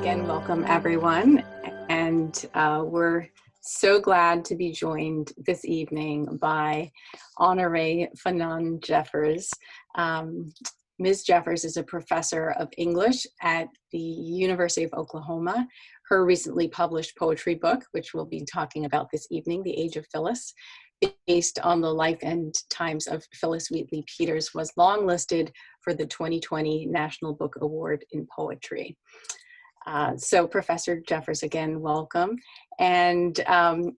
again, welcome everyone. And we're so glad to be joined this evening by Honorée Fanonne Jeffers. Ms. Jeffers is a professor of English at the University of Oklahoma. Her recently published poetry book, which we'll be talking about this evening, The Age of Phillis, based on the life and times of Phillis Wheatley Peters, was longlisted for the 2020 National Book Award in Poetry. So Professor Jeffers, again, welcome. And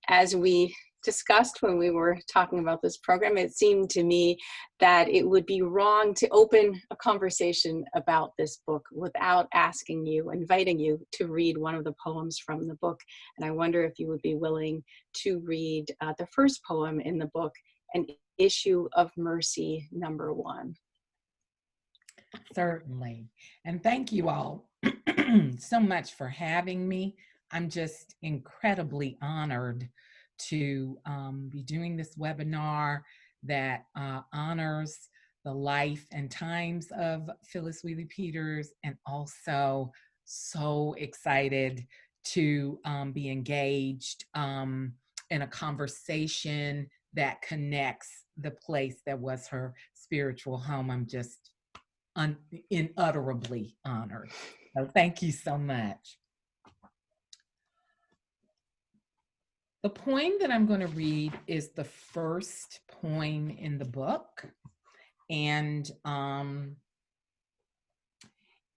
as we discussed when we were talking about this program, it seemed to me that it would be wrong to open a conversation about this book without asking you, inviting you to read one of the poems from the book. And I wonder if you would be willing to read the first poem in the book, An Issue of Mercy, #1. Certainly. And thank you all so much for having me. I'm just incredibly honored to be doing this webinar that honors the life and times of Phillis Wheatley Peters, and also so excited to be engaged in a conversation that connects the place that was her spiritual home. I'm just unutterably honored. So thank you so much. The poem that I'm going to read is the first poem in the book, and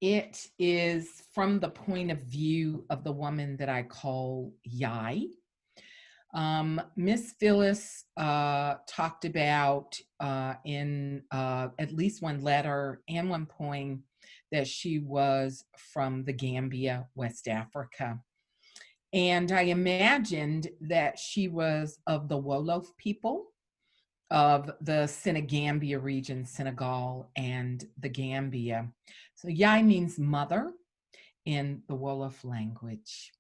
it is from the point of view of the woman that I call Yai. Miss Phillis talked about in at least one letter and one poem that she was from the Gambia, West Africa. And I imagined that she was of the Wolof people of the Senegambia region, Senegal and the Gambia. So Yai means mother in the Wolof language.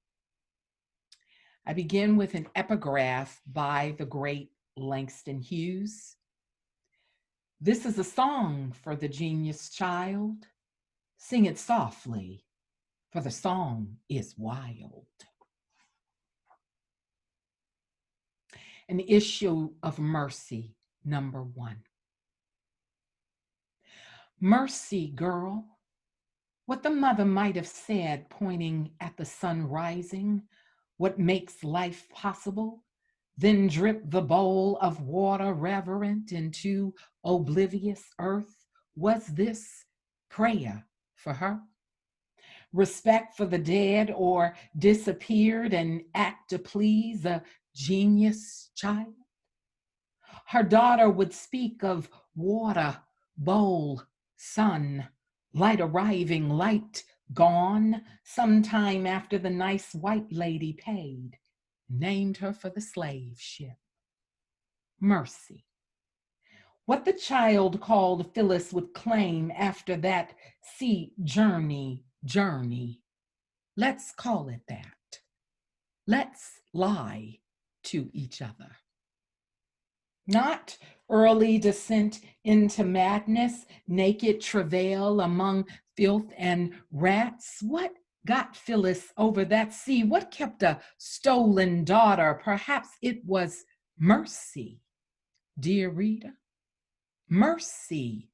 I begin with an epigraph by the great Langston Hughes. This is a song for the genius child. Sing it softly, for the song is wild. An Issue of Mercy, #1. Mercy, girl, what the mother might have said, pointing at the sun rising, what makes life possible, then drip the bowl of water reverent into oblivious earth. Was this prayer for her? Respect for the dead or disappeared, an act to please a genius child? Her daughter would speak of water, bowl, sun, light arriving, light gone, sometime after the nice white lady paid, named her for the slave ship. Mercy. What the child called Phillis would claim after that sea journey. Let's call it that. Let's lie to each other. Not early descent into madness, naked travail among filth and rats. What got Phillis over that sea? What kept a stolen daughter? Perhaps it was mercy, dear reader. Mercy,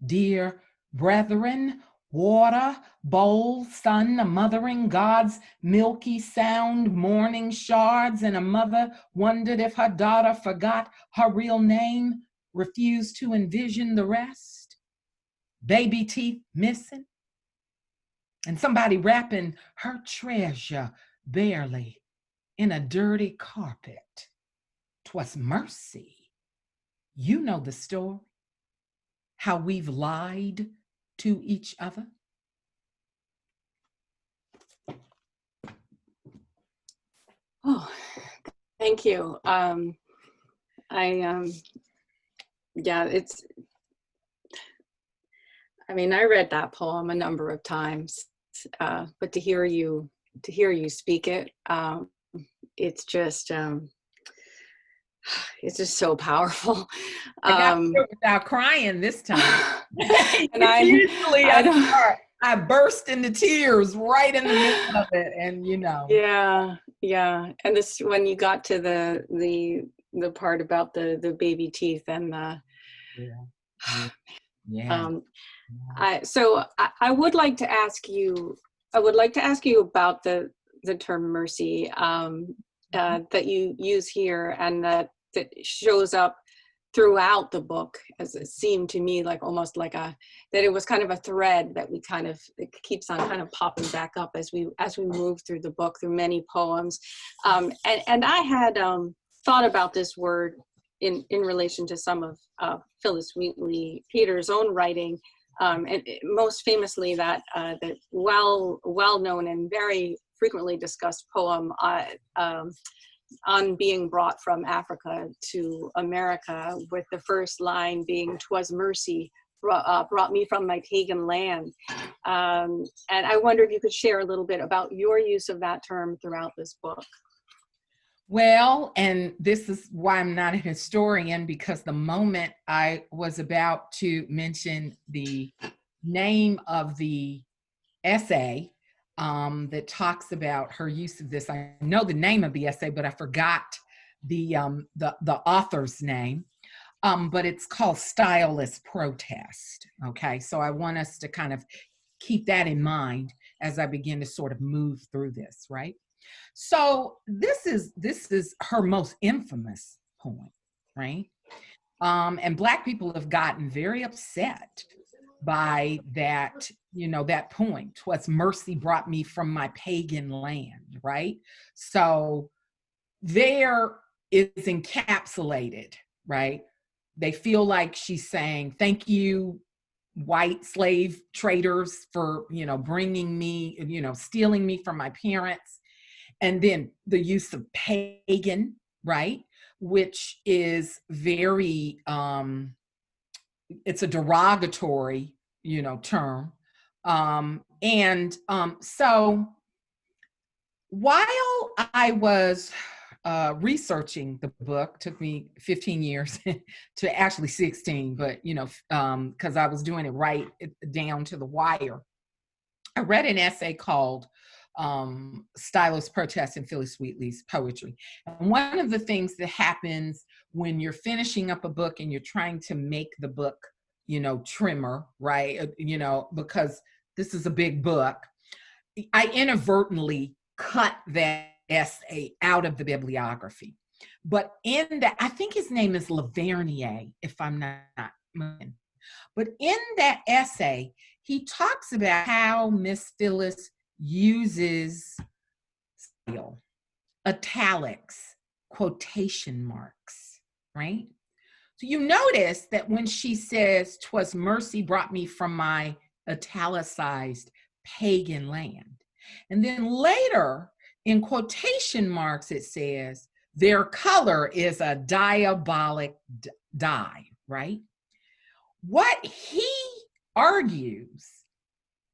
dear brethren. Water, bowl, sun, a mothering God's milky sound, morning shards, and a mother wondered if her daughter forgot her real name, refused to envision the rest. Baby teeth missing, and somebody wrapping her treasure barely in a dirty carpet. 'Twas mercy. You know the story, how we've lied to each other. Oh, thank you. Yeah, I mean, I read that poem a number of times, but to hear you speak it, it's just so powerful. I got through it without crying this time. And Usually I I burst into tears right in the middle of it, and Yeah, yeah. And this, when you got to the part about the baby teeth and the yeah, yeah. um I would like to ask you, I would like to ask you about the term mercy, that you use here, and that shows up throughout the book, as it seemed to me like almost like that it was kind of a thread that we kind of, it keeps on kind of popping back up as we move through the book, through many poems. And I had thought about this word in relation to some of Phillis Wheatley Peters' own writing, and most famously that well-known and very frequently discussed poem on being brought from Africa to America, with the first line being, "'Twas mercy brought me from my pagan land." And I wonder if you could share a little bit about your use of that term throughout this book. Well, and this is why I'm not a historian, because the moment I was about to mention the name of the essay that talks about her use of this, I know the name of the essay, but I forgot the author's name. But it's called Stylist Protest. Okay, so I want us to kind of keep that in mind as I begin to sort of move through this, right? So this is her most infamous poem, right? And Black people have gotten very upset by that, that point. "'Twas mercy brought me from my pagan land," right? So there is encapsulated, right? They feel like she's saying, "Thank you, white slave traders, for, bringing me, stealing me from my parents." And then the use of pagan, right? Which is very, it's a derogatory, term. So while I was researching the book, took me 15 years to actually 16, but, because I was doing it right down to the wire. I read an essay called Stylist Protest in Phillis Wheatley's poetry. And one of the things that happens when you're finishing up a book and you're trying to make the book, trimmer, right? Because this is a big book, I inadvertently cut that essay out of the bibliography. But in that, I think his name is Lavernier, if I'm not mistaken. But in that essay, he talks about how Miss Phillis uses style, italics, quotation marks, right? So you notice that when she says, "'Twas mercy brought me from my italicized pagan land," and then later in quotation marks, it says, "Their color is a diabolic dye," right? What he argues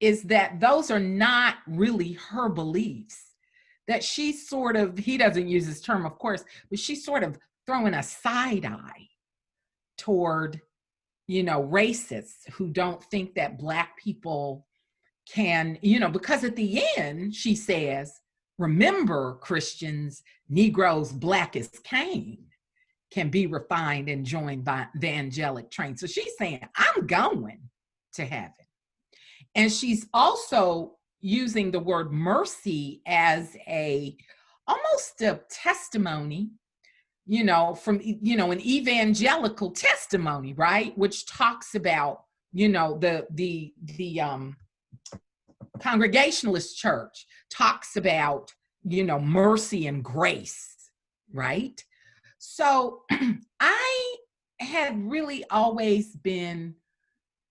is that those are not really her beliefs, that she's sort of, he doesn't use this term, of course, but she's sort of throwing a side eye toward, racists who don't think that Black people can, because at the end, she says, "Remember, Christians, Negroes black as Cain can be refined and joined by the angelic train." So she's saying, I'm going to heaven. And she's also using the word mercy as almost a testimony, from, an evangelical testimony, right? Which talks about, the Congregationalist church talks about, mercy and grace, right? So I had really always been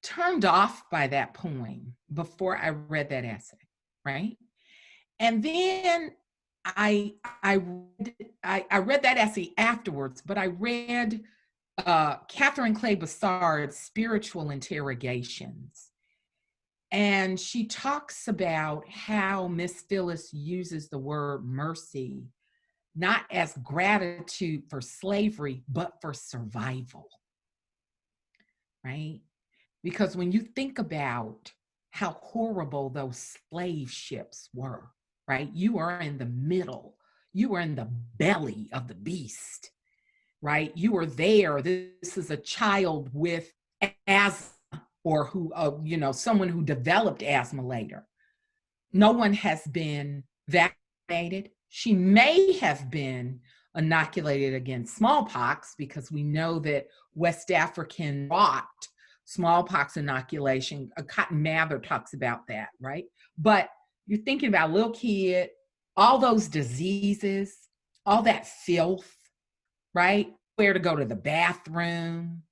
turned off by that poem before I read that essay, right? And then I read that essay afterwards, but I read Catherine Clay Bassard's Spiritual Interrogations. And she talks about how Miss Phillis uses the word mercy not as gratitude for slavery, but for survival, right? Because when you think about how horrible those slave ships were, right? You are in the middle. You are in the belly of the beast, right? You are there. This is a child with asthma, or who, someone who developed asthma later. No one has been vaccinated. She may have been inoculated against smallpox, because we know that West African rot, smallpox inoculation, Cotton Mather talks about that, right? But you're thinking about a little kid, all those diseases, all that filth, right? Where to go to the bathroom.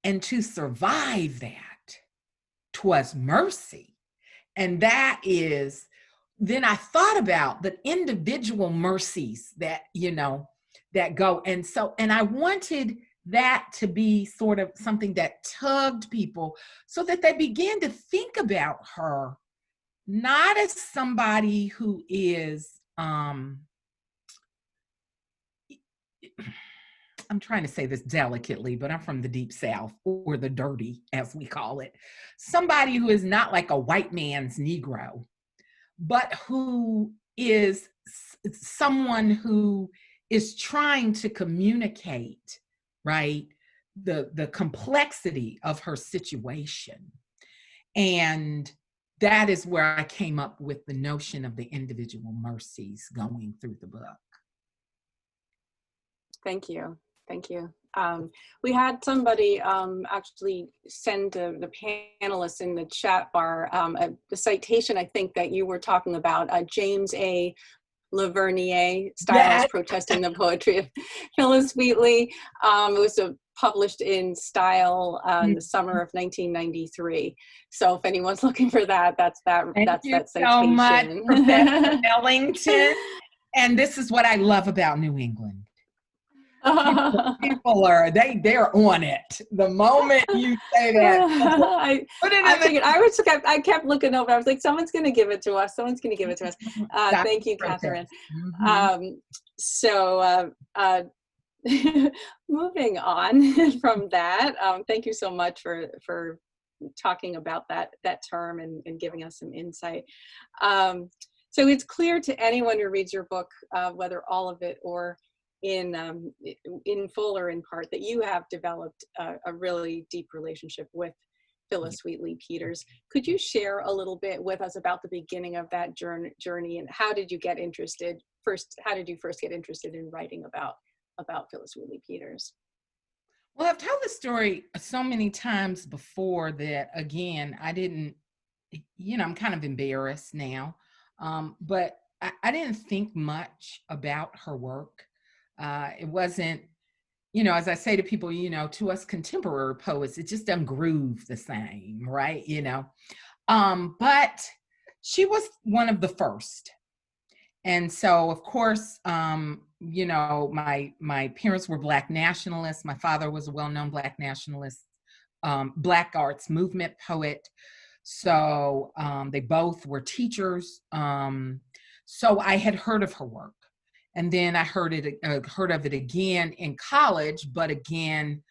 And to survive that, 'twas mercy. And that is, then I thought about the individual mercies that, that go. And I wanted that to be sort of something that tugged people, so that they began to think about her, not as somebody who is, I'm trying to say this delicately, but I'm from the deep South, or the dirty, as we call it. Somebody who is not like a white man's Negro, but who is someone who is trying to communicate, right, the complexity of her situation. And that is where I came up with the notion of the individual mercies going through the book. Thank you. Thank you. We had somebody actually send the panelists in the chat bar a citation, I think, that you were talking about, James A. Lavernier, Styles Protesting the Poetry of Phillis Wheatley. It was published in Style in the summer of 1993. So if anyone's looking for that, that's that citation. So much, Professor Ellington. And this is what I love about New England. People are they're on it the moment you say that. I kept looking over. I was like, someone's going to give it to us. Someone's going to give it to us. Thank you, Catherine. Moving on from that, thank you so much for talking about that term and giving us some insight. So it's clear to anyone who reads your book, whether all of it or in full or in part, that you have developed a really deep relationship with Phillis Wheatley Peters. Could you share a little bit with us about the beginning of that journey, and how did you get interested first? How did you first get interested in writing about Phillis Wheatley Peters? Well, I've told the story so many times before that, again, I didn't, I'm kind of embarrassed now, but I didn't think much about her work. It wasn't, as I say to people, to us contemporary poets, it just doesn't groove the same, right? But she was one of the first. And so, of course, my parents were Black nationalists. My father was a well-known Black nationalist, Black arts movement poet. So they both were teachers. So I had heard of her work. And then I heard of it again in college, but again,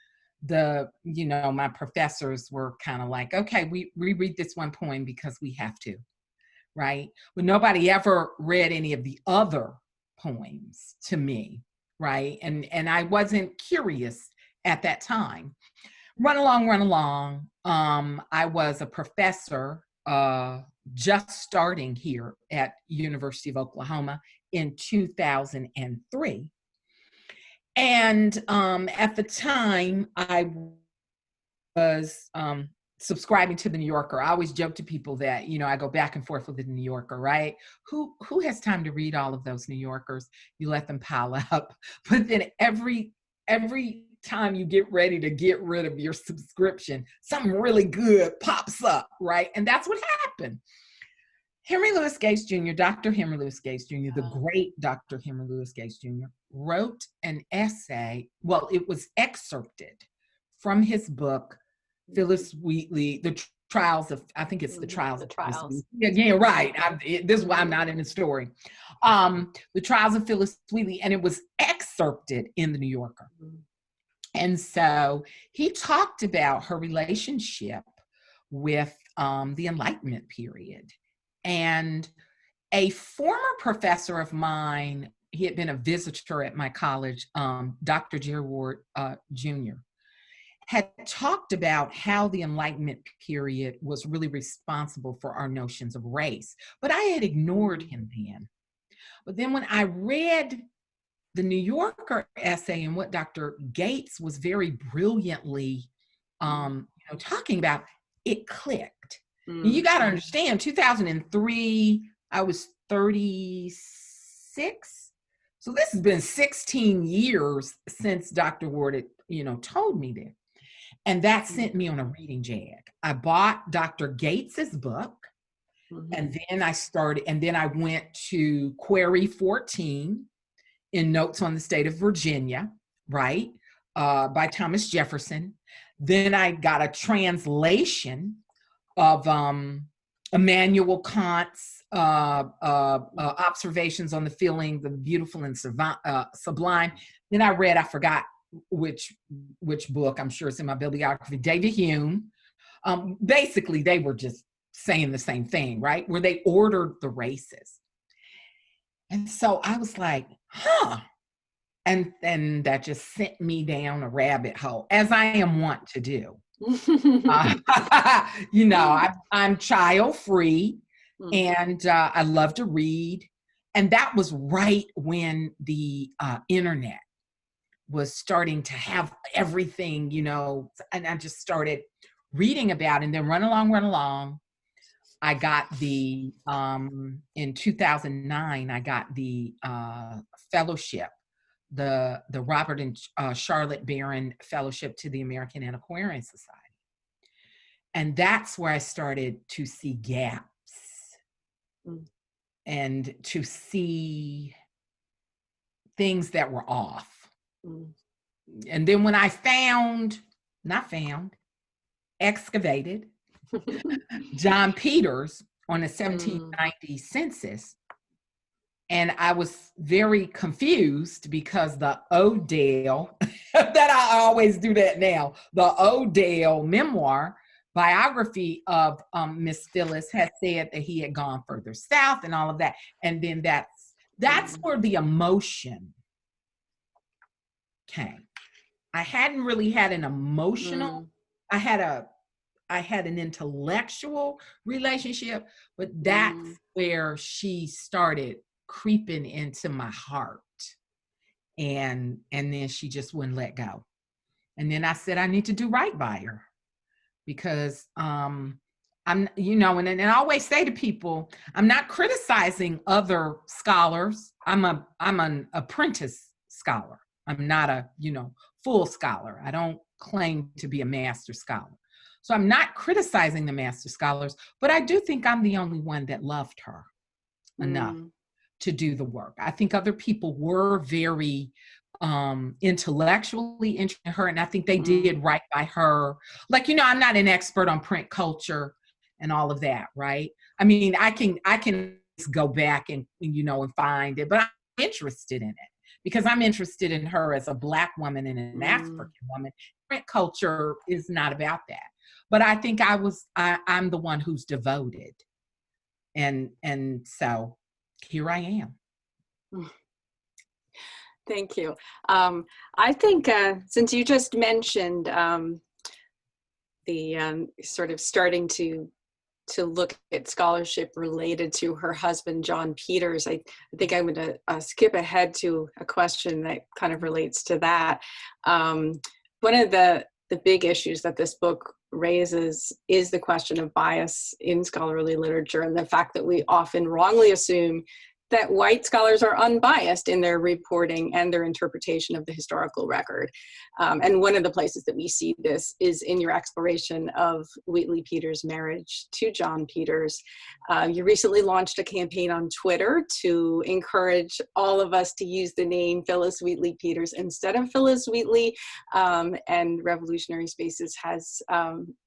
my professors were kind of like, okay, we reread this one poem because we have to, right? But nobody ever read any of the other poems to me, right? And I wasn't curious at that time. Run along. I was a professor just starting here at University of Oklahoma in 2003. And at the time, I was subscribing to the New Yorker. I always joke to people that, I go back and forth with the New Yorker, right? Who has time to read all of those New Yorkers? You let them pile up. But then every time you get ready to get rid of your subscription, something really good pops up, right? And that's what happened. Henry Louis Gates Jr., Dr. Henry Louis Gates Jr., the great Dr. Henry Louis Gates Jr., wrote an essay. Well, it was excerpted from his book, Phillis Wheatley, The Trials of, I think it's The Trials of Phillis. Yeah, right. This is why I'm not in the story. The Trials of Phillis Wheatley, and it was excerpted in the New Yorker. And so he talked about her relationship with the Enlightenment period. And a former professor of mine, he had been a visitor at my college, Dr. Jerry Ward Jr., had talked about how the Enlightenment period was really responsible for our notions of race. But I had ignored him then. But then when I read the New Yorker essay and what Dr. Gates was very brilliantly talking about, it clicked. You got to understand, 2003, I was 36. So this has been 16 years since Dr. Ward had, told me this. And that sent me on a reading jag. I bought Dr. Gates's book, and then I went to Query 14 in Notes on the State of Virginia, right, by Thomas Jefferson. Then I got a translation of Immanuel Kant's observations on the feeling, the beautiful and sublime. Then I read, I forgot which book, I'm sure it's in my bibliography, David Hume. Basically, they were just saying the same thing, right? Where they ordered the races. And so I was like, and that just sent me down a rabbit hole, as I am wont to do. I'm child free, and I love to read. And that was right when the internet was starting to have everything, and I just started reading about it. And then run along. I got the, in 2009, I got the fellowship, the Robert and Charlotte Barron Fellowship to the American Antiquarian Society. And that's where I started to see gaps and to see things that were off. And then when I excavated John Peters on the 1790 census, and I was very confused because the Odell, that I always do that now, the Odell memoir biography of Miss Phillis had said that he had gone further south and all of that. And then that's where the emotion came. I hadn't really had an emotional, I had an intellectual relationship, but that's where she started creeping into my heart. And then she just wouldn't let go. And then I said, I need to do right by her, because I'm, and I always say to people, I'm not criticizing other scholars. I'm an apprentice scholar. I'm not a, full scholar. I don't claim to be a master scholar. So I'm not criticizing the master scholars, but I do think I'm the only one that loved her enough to do the work. I think other people were very intellectually interested in her, and I think they did right by her. Like, I'm not an expert on print culture and all of that, right? I mean, I can go back and and find it, but I'm interested in it because I'm interested in her as a Black woman and an African woman. Print culture is not about that. But I think I'm the one who's devoted. And so here I am. Thank you. I think since you just mentioned the sort of starting to look at scholarship related to her husband, John Peters, I think I'm going to skip ahead to a question that kind of relates to that. One of the big issues that this book raises is the question of bias in scholarly literature, and the fact that we often wrongly assume that white scholars are unbiased in their reporting and their interpretation of the historical record. And one of the places that we see this is in your exploration of Wheatley Peters' marriage to John Peters. You recently launched a campaign on Twitter to encourage all of us to use the name Phillis Wheatley Peters instead of Phillis Wheatley, and Revolutionary Spaces has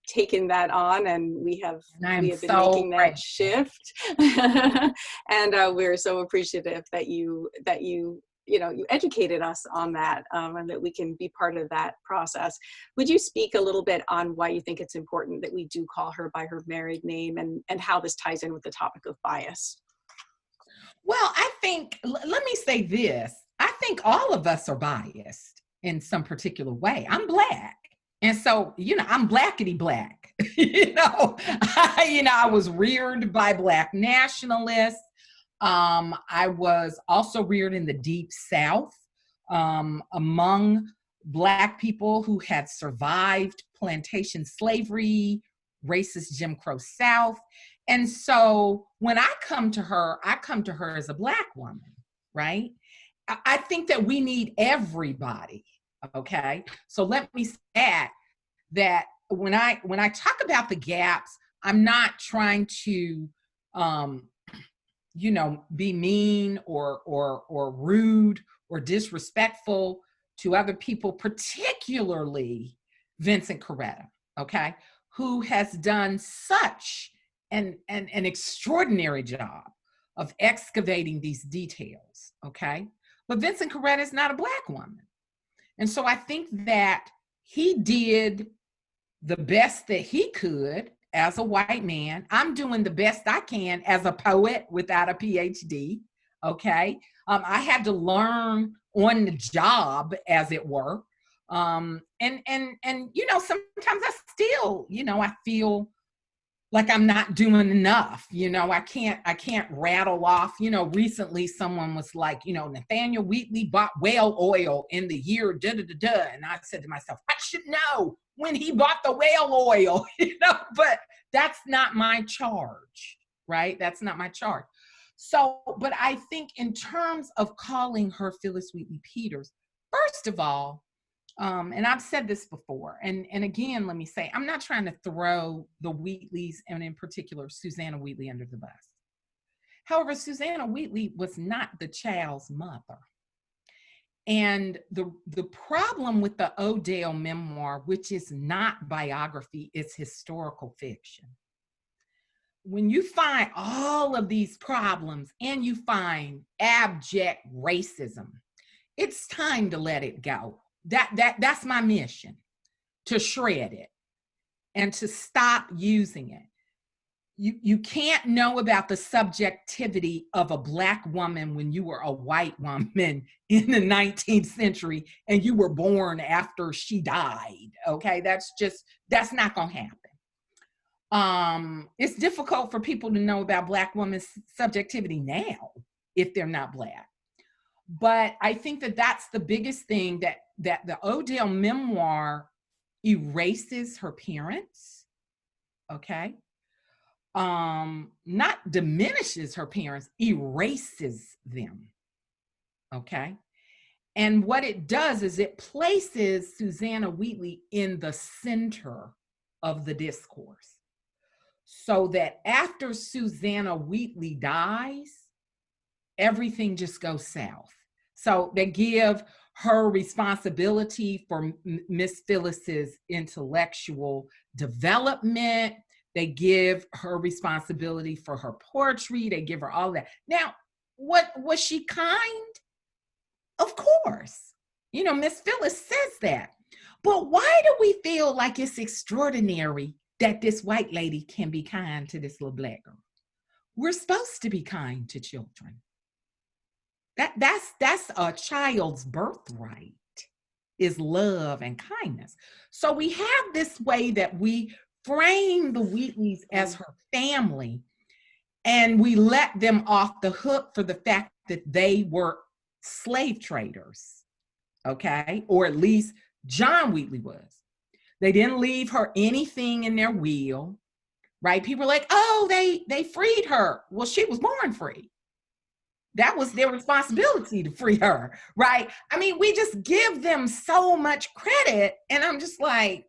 taken that on, and we have been making that shift. And we're so appreciative that you you educated us on that, and that we can be part of that process. Would you speak a little bit on why you think it's important that we do call her by her married name, and how this ties in with the topic of bias? Well, I think, let me say this. I think all of us are biased in some particular way. I'm Black. And so, I'm blackety black. I was reared by Black nationalists. I was also reared in the Deep South, among Black people who had survived plantation slavery, racist Jim Crow South. And so when I come to her as a Black woman, right? I think that we need everybody, okay? So let me say that when I talk about the gaps, I'm not trying to, be mean or rude or disrespectful to other people, particularly Vincent Coretta, okay, who has done such an extraordinary job of excavating these details, okay? But Vincent Coretta is not a Black woman. And so I think that he did the best that he could as a white man. I'm doing the best I can as a poet without a PhD, okay? I had to learn on the job, as it were. Sometimes I still, I feel like I'm not doing enough. I can't rattle off, recently someone was like, Nathaniel Wheatley bought whale oil in the year da-da-da-da. And I said to myself, I should know when he bought the whale oil, but that's not my charge, right? That's not my charge. So, but I think in terms of calling her Phillis Wheatley Peters, first of all, and I've said this before, and again, let me say, I'm not trying to throw the Wheatleys, and in particular, Susanna Wheatley, under the bus. However, Susanna Wheatley was not the child's mother. And the problem with the Odell memoir, which is not biography, it's historical fiction. When you find all of these problems and you find abject racism, it's time to let it go. That's my mission, to shred it and to stop using it. You can't know about the subjectivity of a Black woman when you were a white woman in the 19th century and you were born after she died, okay? That's not gonna happen. It's difficult for people to know about Black women's subjectivity now if they're not Black. But I think that that's the biggest thing, that the Odell memoir erases her parents, okay? Not diminishes her parents, erases them, okay? And what it does is it places Susanna Wheatley in the center of the discourse, so that after Susanna Wheatley dies, everything just goes south. So they give her responsibility for Miss Phillis's intellectual development. They give her responsibility for her poetry. They give her all that. Now, what was she kind? Of course. Miss Phillis says that. But why do we feel like it's extraordinary that this white lady can be kind to this little Black girl? We're supposed to be kind to children. That's a child's birthright, is love and kindness. So we have this way that we frame the Wheatleys as her family, and we let them off the hook for the fact that they were slave traders, okay? Or at least John Wheatley was. They didn't leave her anything in their will, right? People are like, oh, they freed her. Well, she was born free. That was their responsibility to free her, right? I mean, we just give them so much credit, and I'm just like,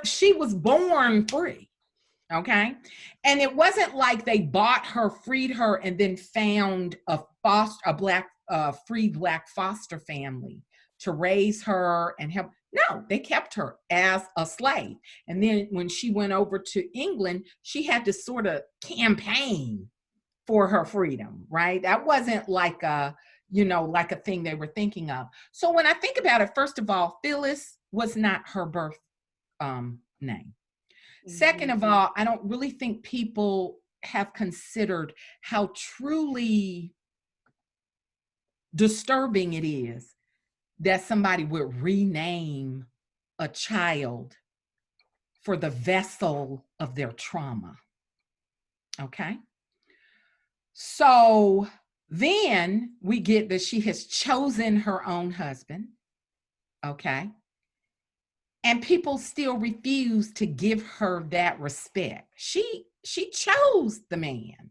she was born free, okay? And it wasn't like they bought her, freed her, and then found a free Black foster family to raise her and help. No, they kept her as a slave. And then when she went over to England, she had to sort of campaign for her freedom, right? That wasn't like a, like a thing they were thinking of. So when I think about it, first of all, Phillis was not her birth name. Second of all, I don't really think people have considered how truly disturbing it is that somebody would rename a child for the vessel of their trauma. Okay. So then we get that she has chosen her own husband. Okay. And people still refuse to give her that respect. She chose the man,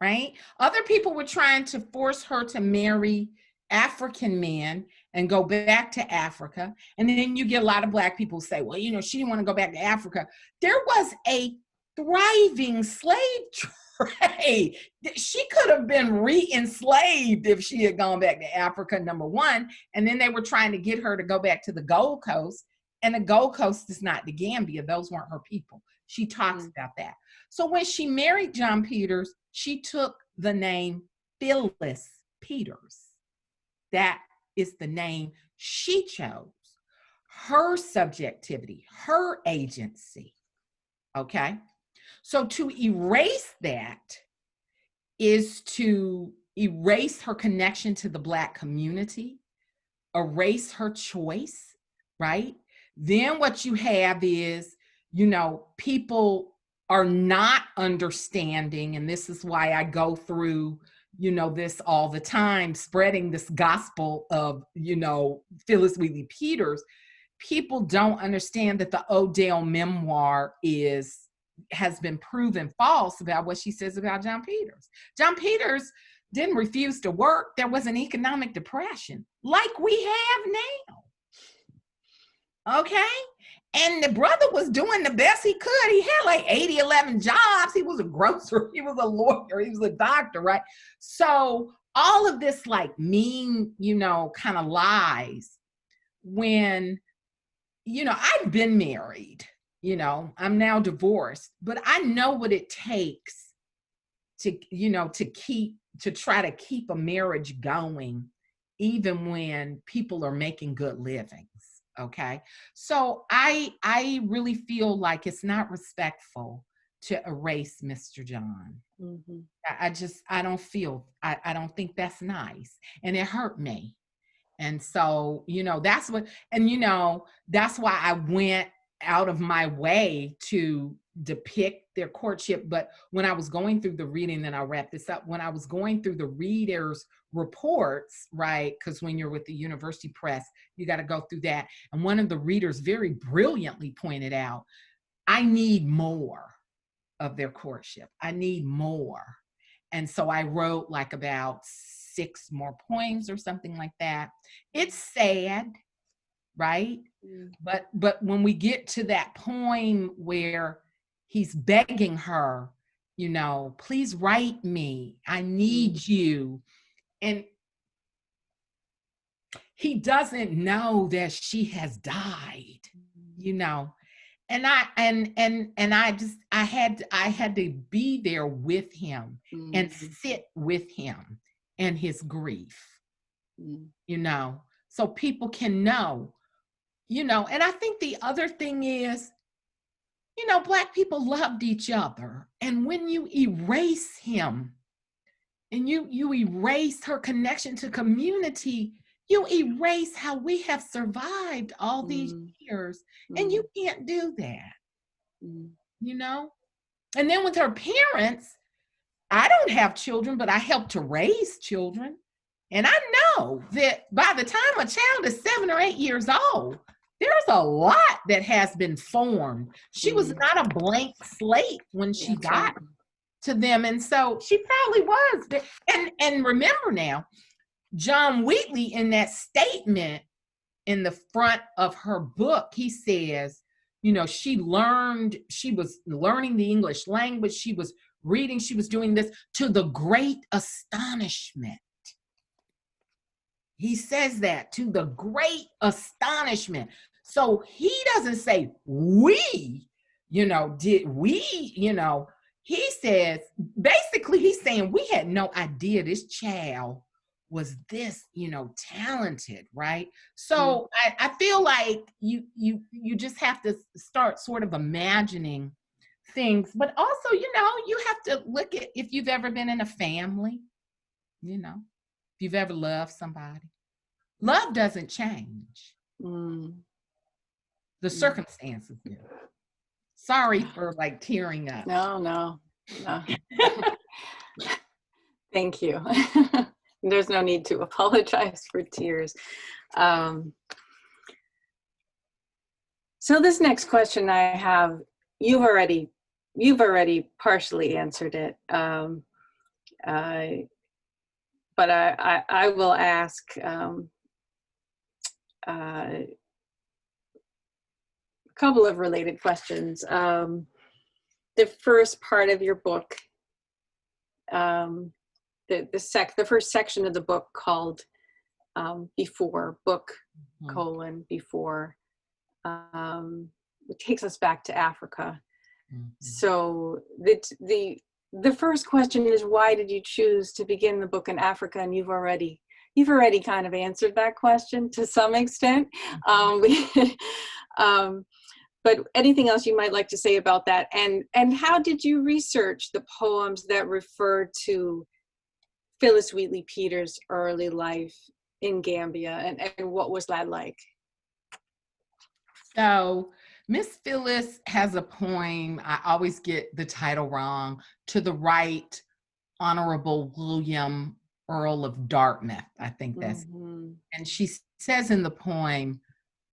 right? Other people were trying to force her to marry African men and go back to Africa. And then you get a lot of Black people say, well, she didn't want to go back to Africa. There was a thriving slave trade. She could have been re-enslaved if she had gone back to Africa, number one. And then they were trying to get her to go back to the Gold Coast. And the Gold Coast is not the Gambia. Those weren't her people. She talks about that. So when she married John Peters, she took the name Phillis Peters. That is the name she chose. Her subjectivity, her agency. Okay? So to erase that is to erase her connection to the Black community, erase her choice, right? Then what you have is, people are not understanding, and this is why I go through, this all the time, spreading this gospel of, Phillis Wheatley Peters. People don't understand that the Odell memoir has been proven false about what she says about John Peters. John Peters didn't refuse to work. There was an economic depression like we have now. Okay? And the brother was doing the best he could. He had like 11 jobs. He was a grocer. He was a lawyer. He was a doctor, right? So all of this like mean, kind of lies when, I've been married, I'm now divorced, but I know what it takes to, to try to keep a marriage going, even when people are making good livings. Okay. So I really feel like it's not respectful to erase Mr. John. Mm-hmm. I don't think that's nice. And it hurt me. And so, that's why I went out of my way to depict their courtship. But when I was going through the reading, and I'll wrap this up, when I was going through the readers' reports, right? Because when you're with the university press, you got to go through that. And one of the readers very brilliantly pointed out, I need more of their courtship. I need more. And so I wrote like about 6 more poems or something like that. It's sad, right? But when we get to that poem where he's begging her, please write me, I need you. And he doesn't know that she has died, And I had to be there with him and sit with him and his grief, so people can know, and I think the other thing is, Black people loved each other. And when you erase him and you erase her connection to community, you erase how we have survived all these years. And you can't do that, And then with her parents, I don't have children, but I help to raise children. And I know that by the time a child is 7 or 8 years old, there's a lot that has been formed. She was not a blank slate when she got to them. And so she probably was. And remember now, John Wheatley, in that statement in the front of her book, he says, she was learning the English language. She was reading, she was doing this to the great astonishment. He says that, to the great astonishment. So he doesn't say we, did we, he says, basically he's saying we had no idea this child was this, talented, right? So I feel like you just have to start sort of imagining things, but also, you have to look at if you've ever been in a family, if you've ever loved somebody. Love doesn't change. Mm. The circumstances do. Sorry for like tearing up. No. Thank you. There's no need to apologize for tears. So this next question I have, you've already partially answered it, but I will ask a couple of related questions. The first part of your book, the first section of the book called Before, Before, it takes us back to Africa. So the first question is, why did you choose to begin the book in Africa? And you've already kind of answered that question to some extent. But anything else you might like to say about that? And how did you research the poems that refer to Phillis Wheatley Peters' early life in Gambia, and what was that like? So Miss Phillis has a poem, I always get the title wrong, To the Right Honorable William Earl of Dartmouth, I think that's, and she says in the poem,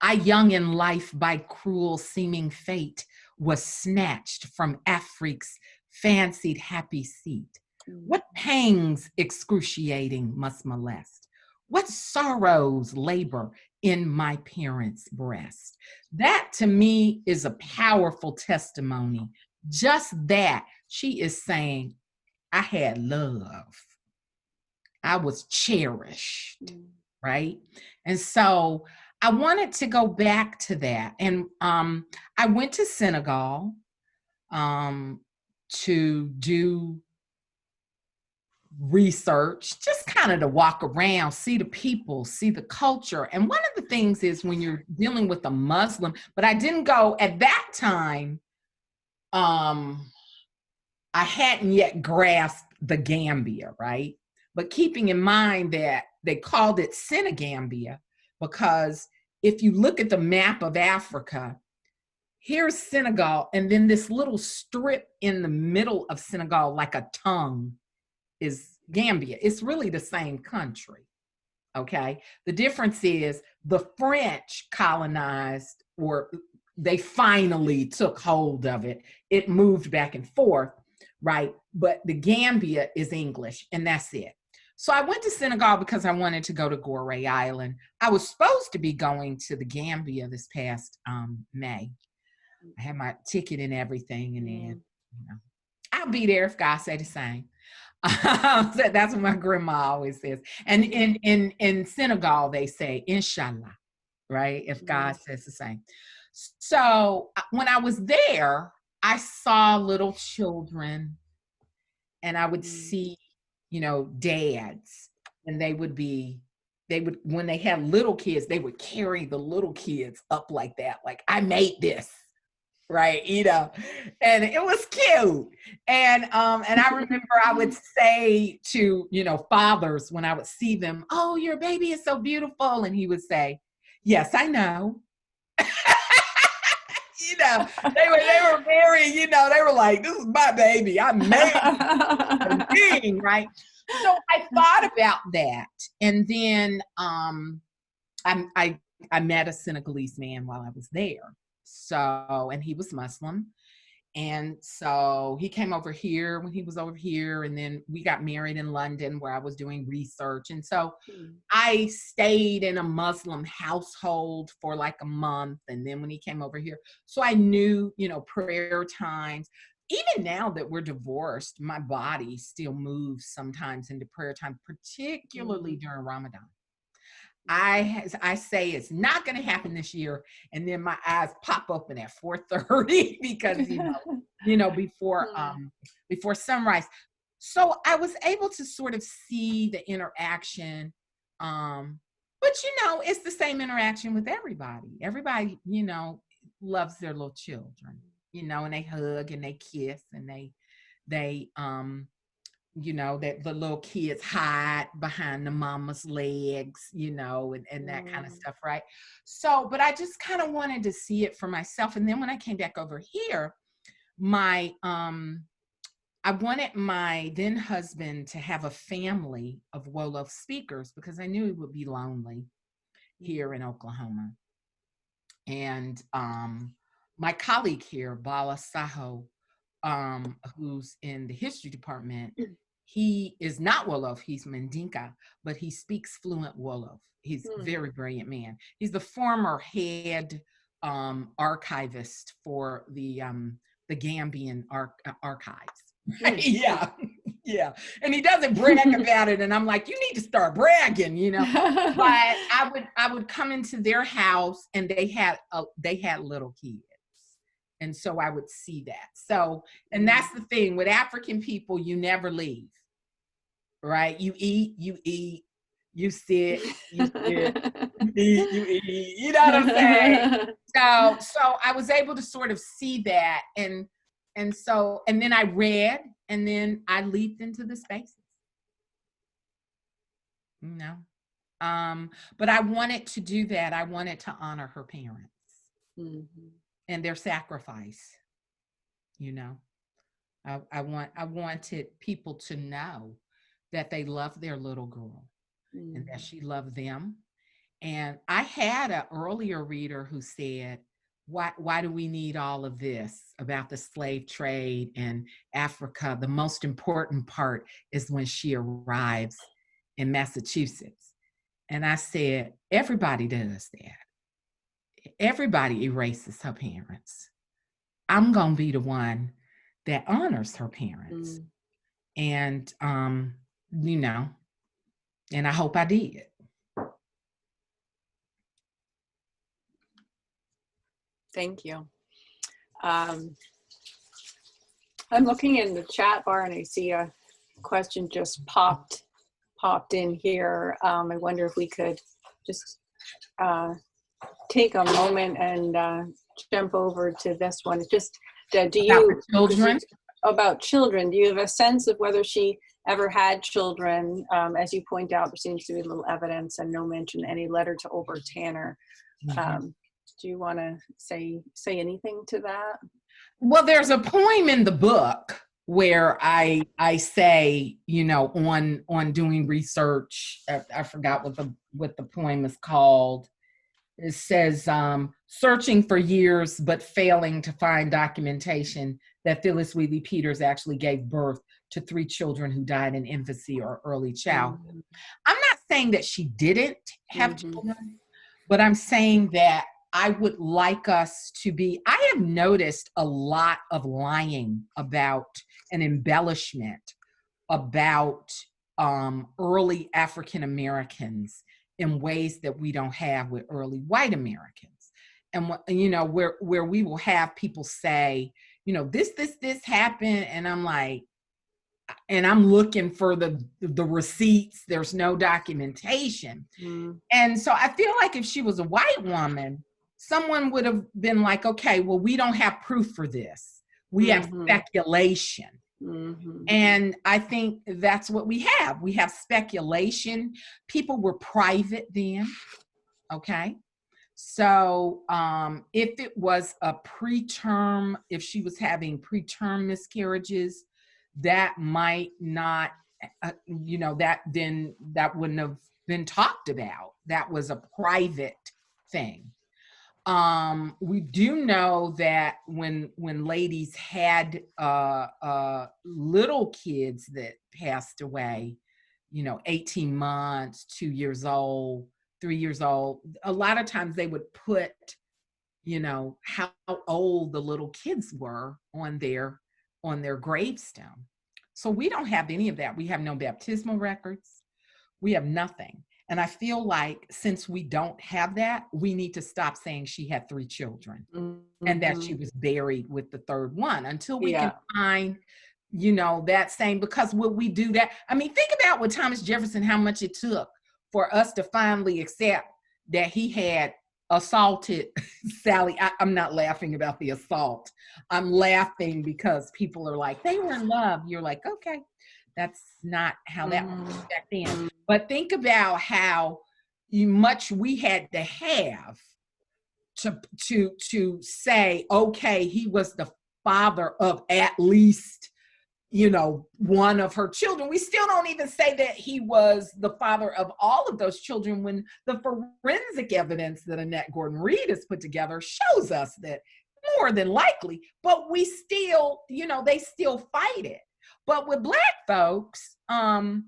I young in life by cruel seeming fate was snatched from Afric's fancied happy seat. What pangs excruciating must molest? What sorrows labor in my parents' breast? That to me is a powerful testimony. Just that she is saying, I had love. I was cherished, right? And so I wanted to go back to that. And I went to Senegal to do research, just kind of to walk around, see the people, see the culture. And one of the things is when you're dealing with a Muslim, but I didn't go at that time. I hadn't yet grasped the Gambia, right? But keeping in mind that they called it Senegambia, because if you look at the map of Africa, here's Senegal, and then this little strip in the middle of Senegal, like a tongue, is Gambia. It's really the same country, okay? The difference is the French colonized, or they finally took hold of it. It moved back and forth, right? But the Gambia is English, and that's it. So I went to Senegal because I wanted to go to Gorée Island. I was supposed to be going to the Gambia this past May. I had my ticket and everything, and then, I'll be there if God say the same. That's what my grandma always says. And in Senegal, they say, Inshallah, right? If God says the same. So when I was there, I saw little children, and I would see, dads, and they would, when they had little kids, they would carry the little kids up like that. Like, I made this, right? And it was cute. And I remember I would say to, fathers when I would see them, oh, your baby is so beautiful. And he would say, yes, I know. They were very, they were like, this is my baby. I made it, right? So I thought about that. And then I met a Senegalese man while I was there. So, and he was Muslim. And so he came over here when he was over here, and then we got married in London where I was doing research. And so I stayed in a Muslim household for like a month. And then when he came over here, so I knew, prayer times. Even now that we're divorced, my body still moves sometimes into prayer time, particularly during Ramadan. I say it's not going to happen this year, and then my eyes pop open at 4:30 because before sunrise. So I was able to sort of see the interaction. But it's the same interaction with everybody. Everybody, loves their little children, and they hug and they kiss and they that the little kids hide behind the mama's legs, and that kind of stuff, right? So, but I just kind of wanted to see it for myself. And then when I came back over here, I wanted my then husband to have a family of Wolof speakers because I knew he would be lonely here in Oklahoma. And my colleague here, Bala Saho, who's in the history department, he is not Wolof, he's Mandinka, but he speaks fluent Wolof. He's a very brilliant man. He's the former head archivist for the Gambian archives. Yeah. And he doesn't brag about it. And I'm like, you need to start bragging, But I would come into their house and they had little kids. And so I would see that. So, and that's the thing with African people, you never leave, right? You eat, you sit, you sit, you eat, you know what I'm saying? So I was able to sort of see that. And then I read, and then I leaped into the spaces, but I wanted to do that. I wanted to honor her parents and their sacrifice. I wanted people to know that they loved their little girl and that she loved them. And I had an earlier reader who said, why do we need all of this about the slave trade and Africa? The most important part is when she arrives in Massachusetts. And I said, everybody does that. Everybody erases her parents. I'm going to be the one that honors her parents. And, and I hope I did. Thank you. I'm looking in the chat bar and I see a question just popped in here. I wonder if we could just take a moment and jump over to this one. Just about children, do you have a sense of whether she ever had children? As you point out, there seems to be little evidence and no mention any letter to Over Tanner. Do you want to say anything to that? Well, there's a poem in the book where I say, on doing research, I forgot what the poem is called. It says, searching for years, but failing to find documentation that Phillis Wheatley Peters actually gave birth to 3 children who died in infancy or early childhood. I'm not saying that she didn't have children, but I'm saying that I would like us to be, I have noticed a lot of lying about and embellishment about early African Americans in ways that we don't have with early white Americans. And, where we will have people say, this happened. And I'm like, and I'm looking for the receipts. There's no documentation. And so I feel like if she was a white woman, someone would have been like, okay, well, we don't have proof for this. We have speculation. And I think that's what we have. We have speculation. People were private then, okay? So if it was a preterm, if she was having preterm miscarriages, that might not, that wouldn't have been talked about. That was a private thing. We do know that when ladies had little kids that passed away, 18 months, 2 years old, 3 years old, a lot of times they would put, how old the little kids were on their gravestone. So we don't have any of that. We have no baptismal records. We have nothing. And I feel like since we don't have that, we need to stop saying she had 3 children and that she was buried with the 3rd one until we can find that saying, because would we do that? I mean, think about with Thomas Jefferson, how much it took for us to finally accept that he had assaulted Sally. I'm not laughing about the assault. I'm laughing because people are like, they were in love. You're like, okay, that's not how that was back then. But think about how much we had to have to say, okay, he was the father of at least, one of her children. We still don't even say that he was the father of all of those children, when the forensic evidence that Annette Gordon-Reed has put together shows us that more than likely, but we still, they still fight it. But with Black folks, I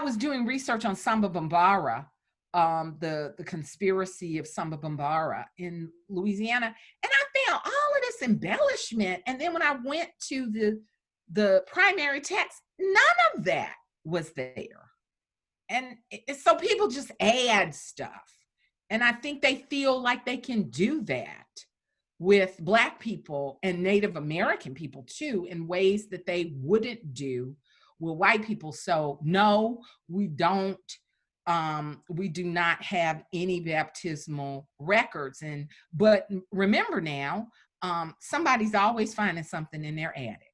was doing research on Samba Bambara, the conspiracy of Samba Bambara in Louisiana, and I found all of this embellishment. And then when I went to the primary text, none of that was there. And so people just add stuff. And I think they feel like they can do that with Black people and Native American people too, in ways that they wouldn't do with white people. So no, we don't. We do not have any baptismal records. But remember now, somebody's always finding something in their attic.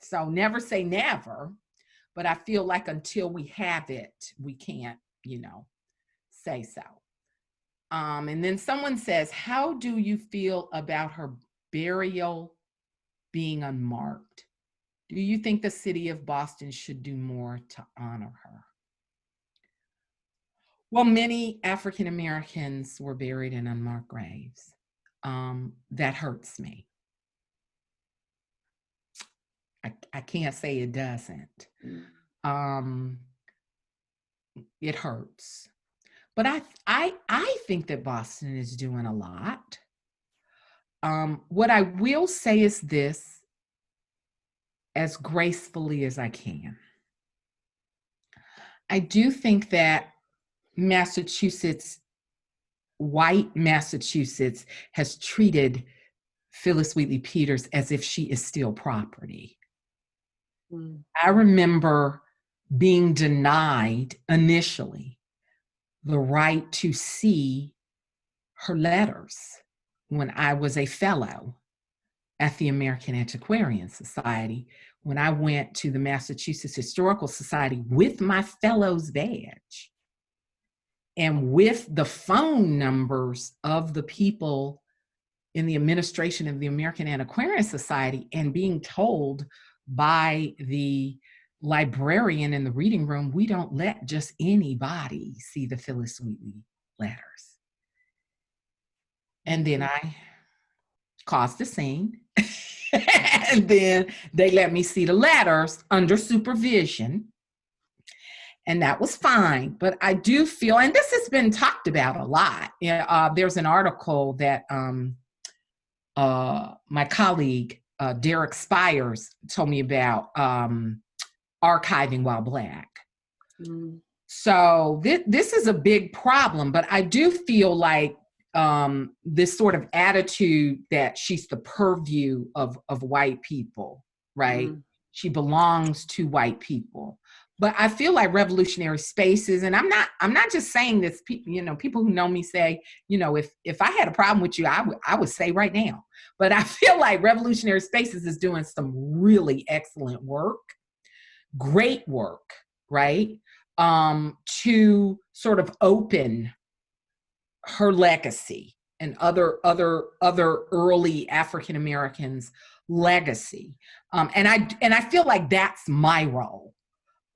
So never say never, but I feel like until we have it, we can't, say so. And then someone says, how do you feel about her burial being unmarked? Do you think the city of Boston should do more to honor her? Well, many African Americans were buried in unmarked graves. That hurts me. I can't say it doesn't. It hurts. But I think that Boston is doing a lot. What I will say is this, as gracefully as I can. I do think that white Massachusetts has treated Phillis Wheatley Peters as if she is still property. I remember being denied initially the right to see her letters when I was a fellow at the American Antiquarian Society, when I went to the Massachusetts Historical Society with my fellow's badge and with the phone numbers of the people in the administration of the American Antiquarian Society, and being told by the librarian in the reading room, we don't let just anybody see the Phillis Wheatley letters. And then I caused a scene. And then they let me see the letters under supervision. And that was fine. But I do feel, and this has been talked about a lot. There's an article that my colleague, Derek Spires, told me about, archiving while Black. So this is a big problem, but I do feel like this sort of attitude that she's the purview of white people, right? She belongs to white people. But I feel like revolutionary spaces, and I'm not just saying this, people who know me say, if I had a problem with you, I would say right now. But I feel like revolutionary spaces is doing some really excellent work, great work, right? To sort of open her legacy and other early African Americans' legacy. And I feel like that's my role.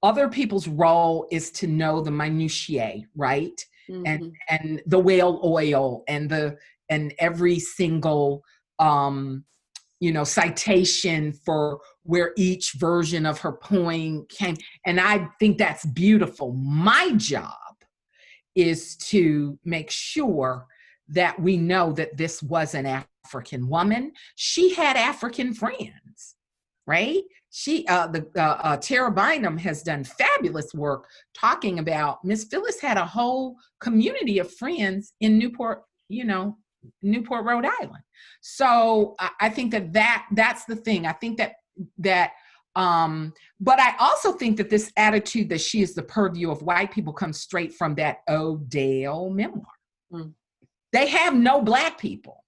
Other people's role is to know the minutiae, right? And the whale oil and every single citation for where each version of her poem came. And I think that's beautiful. My job is to make sure that we know that this was an African woman. She had African friends, right? Tara Bynum has done fabulous work talking about Miss Phillis had a whole community of friends in Newport, Rhode Island. So I think that's the thing. I think that but I also think that this attitude that she is the purview of white people comes straight from that Odell memoir. Mm. They have no Black people.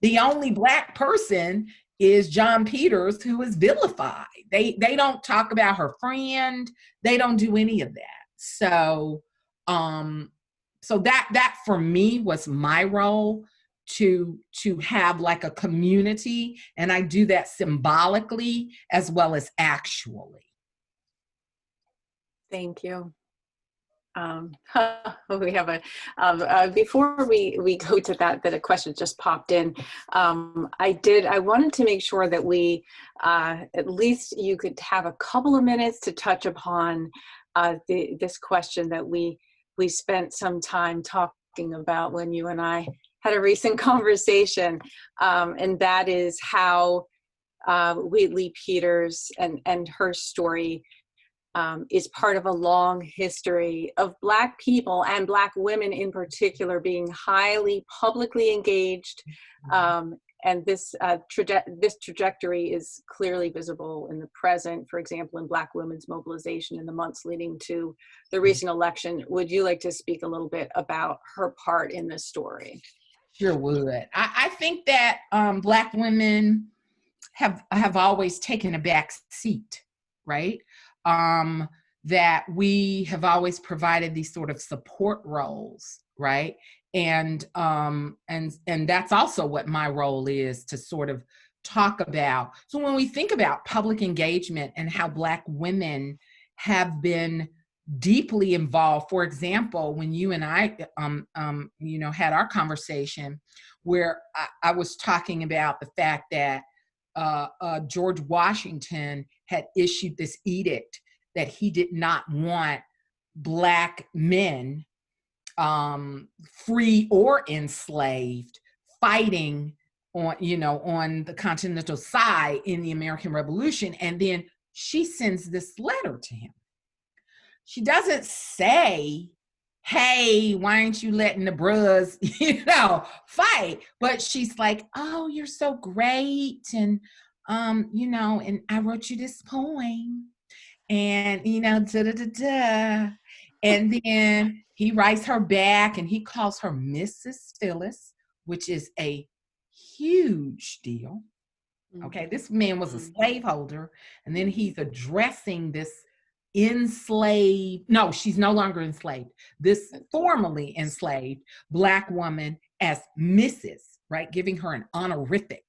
The only Black person is John Peters, who is vilified. They don't talk about her friend. They don't do any of that. So that for me was my role, to have like a community, and I do that symbolically as well as actually. Thank you. We have before we go to that a question just popped in. I wanted to make sure that we at least you could have a couple of minutes to touch upon this question that we spent some time talking about when you and I had a recent conversation, and that is how Wheatley Peters and her story is part of a long history of Black people and Black women in particular being highly publicly engaged. And this trajectory is clearly visible in the present, for example, in Black women's mobilization in the months leading to the recent election. Would you like to speak a little bit about her part in this story? Sure would. I think that Black women have always taken a back seat, right? That we have always provided these sort of support roles, right? And that's also what my role is, to sort of talk about. So when we think about public engagement and how Black women have been deeply involved, for example, when you and I, had our conversation where I was talking about the fact that George Washington had issued this edict that he did not want Black men, free or enslaved, fighting on the continental side in the American Revolution. And then she sends this letter to him. She doesn't say, hey, why aren't you letting the bros, fight? But she's like, oh, you're so great. And, and I wrote you this poem and, da-da-da-da. And then he writes her back and he calls her Mrs. Phillis, which is a huge deal. Okay, this man was a slaveholder, and then he's addressing this she's no longer enslaved, this formerly enslaved Black woman as Mrs., right? Giving her an honorific,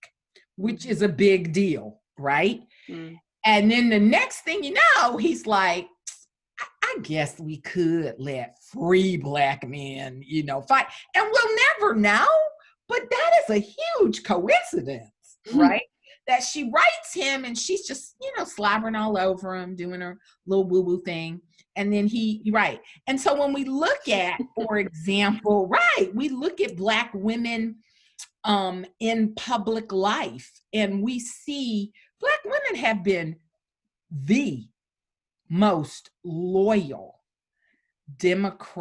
which is a big deal, right? And then the next thing you know, he's like, I guess we could let free Black men, fight. And we'll never know, but that is a huge coincidence, right? That she writes him and she's just, slobbering all over him, doing her little woo-woo thing. And then right. And so when we look at, for example, we look at Black women in public life, and we see Black women have been the most loyal Democrat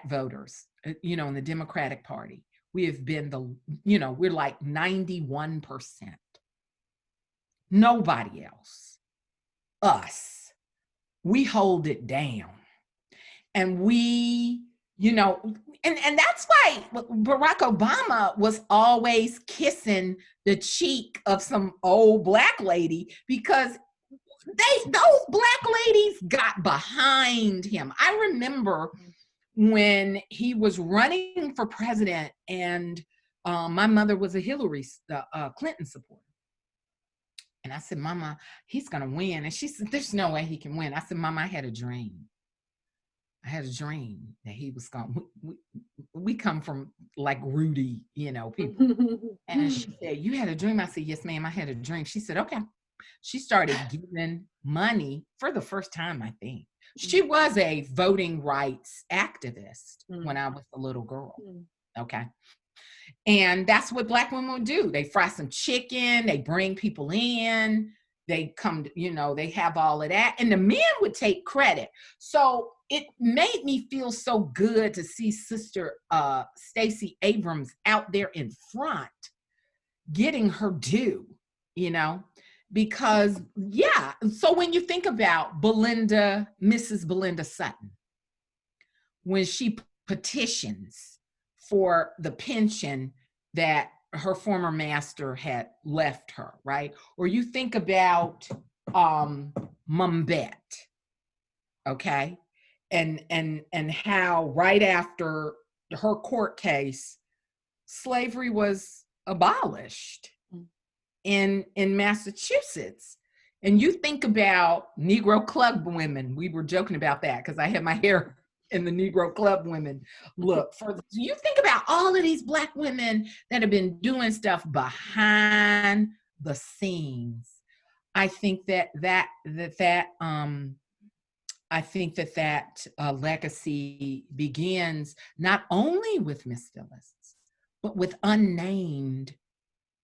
voters, in the Democratic Party. We have been we're like 91%. Nobody else. Us. We hold it down. And we, and that's why Barack Obama was always kissing the cheek of some old Black lady, because those Black ladies got behind him. I remember when he was running for president, and my mother was a Hillary Clinton supporter. And I said, Mama, he's going to win. And she said, there's no way he can win. I said, Mama, I had a dream. That he was going to, we come from like Rudy, people. And she said, you had a dream? I said, yes, ma'am, I had a dream. She said, okay. She started giving money for the first time, I think. She was a voting rights activist when I was a little girl. Okay. And that's what Black women would do. They fry some chicken, they bring people in, they come, they have all of that. And the men would take credit. So it made me feel so good to see Sister Stacey Abrams out there in front, getting her due, you know, because yeah. So when you think about Mrs. Belinda Sutton, when she petitions for the pension that her former master had left her, right? Or you think about Mumbet, okay? And how right after her court case, slavery was abolished in Massachusetts. And you think about Negro Club women. We were joking about that because I had my hair in the Negro Club women look. You think about all of these Black women that have been doing stuff behind the scenes. I think that legacy begins not only with Miss Phillis, but with unnamed,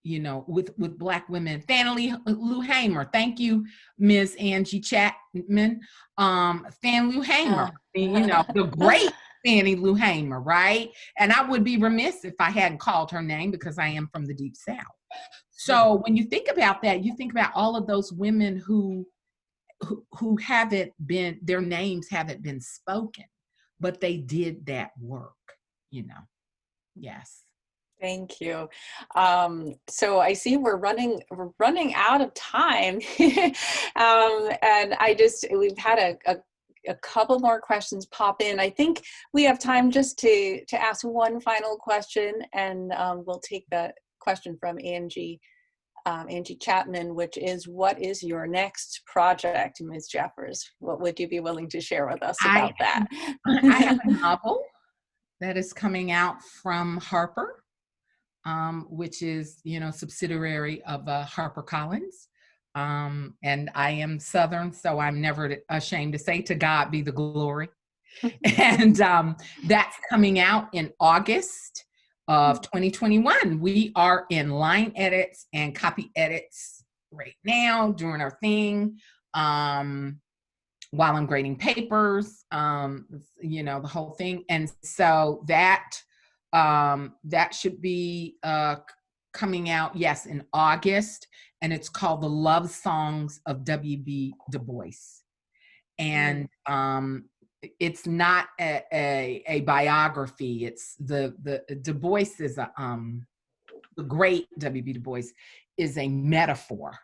you know, with Black women. Fannie Lou Hamer. Thank you, Ms. Angie Chapman. Fannie Lou Hamer, you know, the great Fannie Lou Hamer, right? And I would be remiss if I hadn't called her name because I am from the Deep South. So when you think about that, you think about all of those women who haven't been, their names haven't been spoken, but they did that work, you know. Yes. Thank you. So I see we're running out of time. And we've had a couple more questions pop in. I think we have time just to ask one final question, and we'll take that question from Angie Chapman, which is, what is your next project, Ms. Jeffers? What would you be willing to share with us about that? I have a novel that is coming out from Harper, which is, you know, subsidiary of HarperCollins. And I am Southern, so I'm never ashamed to say, to God be the glory. And that's coming out in August of 2021. We are in line edits and copy edits right now, doing our thing, while I'm grading papers, you know, the whole thing. And so that should be coming out, yes, in August, and it's called The Love Songs of W.B. Du Bois. And it's not a biography. It's the Du Bois is the great W.B. Du Bois is a metaphor.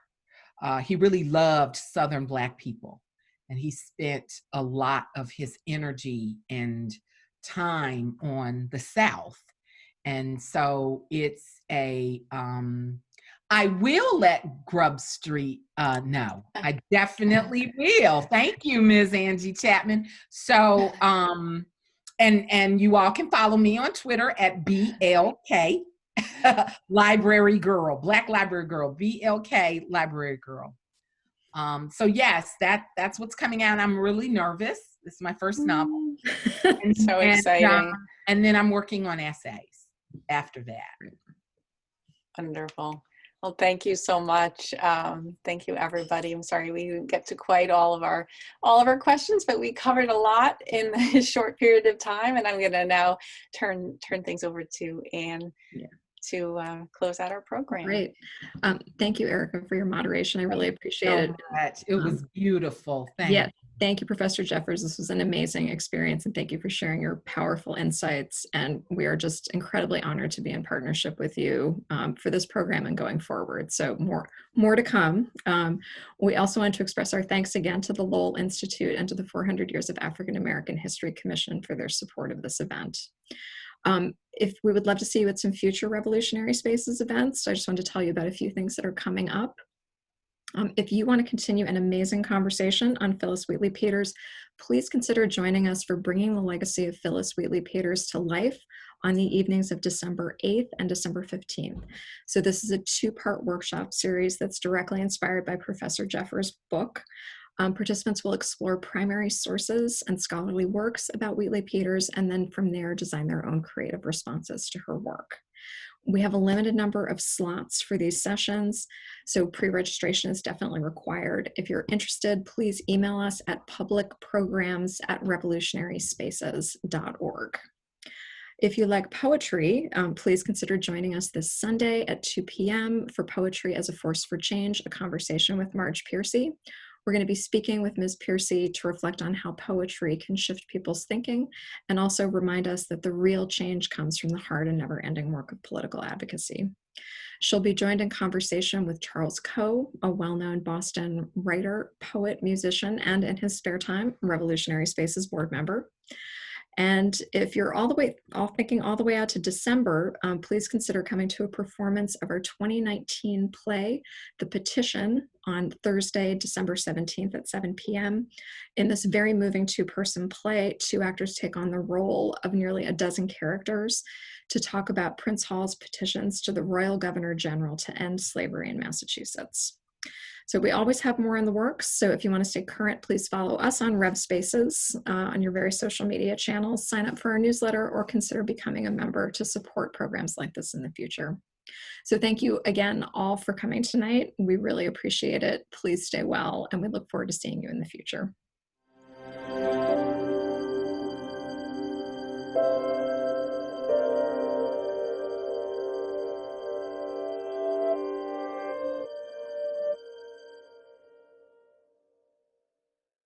He really loved Southern Black people, and he spent a lot of his energy and time on the South. And so it's I will let Grub Street know. I definitely will. Thank you, Ms. Angie Chapman. So, and you all can follow me on Twitter at BLK Library Girl, Black Library Girl, BLK Library Girl. So yes, that's what's coming out. I'm really nervous. This is my first novel. And so exciting. And then I'm working on essays after that. Wonderful. Well, thank you so much. Thank you, everybody. I'm sorry we didn't get to quite all of our questions, but we covered a lot in a short period of time. And I'm going to now turn things over to Anne to close out our program. Great. Thank you, Erica, for your moderation. I really appreciate it. It was beautiful. Thank you. Thank you, Professor Jeffers. This was an amazing experience, and thank you for sharing your powerful insights. And we are just incredibly honored to be in partnership with you for this program and going forward. So more to come. We also want to express our thanks again to the Lowell Institute and to the 400 Years of African American History Commission for their support of this event. If we would love to see you at some future Revolutionary Spaces events, I just wanted to tell you about a few things that are coming up. If you want to continue an amazing conversation on Phillis Wheatley Peters, please consider joining us for Bringing the Legacy of Phillis Wheatley Peters to Life on the evenings of December 8th and December 15th. So this is a two-part workshop series that's directly inspired by Professor Jeffers' book. Participants will explore primary sources and scholarly works about Wheatley Peters, and then from there design their own creative responses to her work. We have a limited number of slots for these sessions, so pre-registration is definitely required. If you're interested, please email us at publicprograms@revolutionaryspaces.org. If you like poetry, please consider joining us this Sunday at 2 p.m. for Poetry as a Force for Change, a conversation with Marge Piercy. We're going to be speaking with Ms. Piercy to reflect on how poetry can shift people's thinking and also remind us that the real change comes from the hard and never-ending work of political advocacy. She'll be joined in conversation with Charles Coe, a well-known Boston writer, poet, musician, and in his spare time, Revolutionary Spaces board member. And if you're thinking all the way out to December, please consider coming to a performance of our 2019 play, The Petition, on Thursday, December 17th at 7 p.m. In this very moving two-person play, two actors take on the role of nearly a dozen characters to talk about Prince Hall's petitions to the Royal Governor General to end slavery in Massachusetts. So we always have more in the works. So if you want to stay current, please follow us on Rev Spaces on your various social media channels, sign up for our newsletter, or consider becoming a member to support programs like this in the future. So thank you again all for coming tonight. We really appreciate it. Please stay well, and we look forward to seeing you in the future.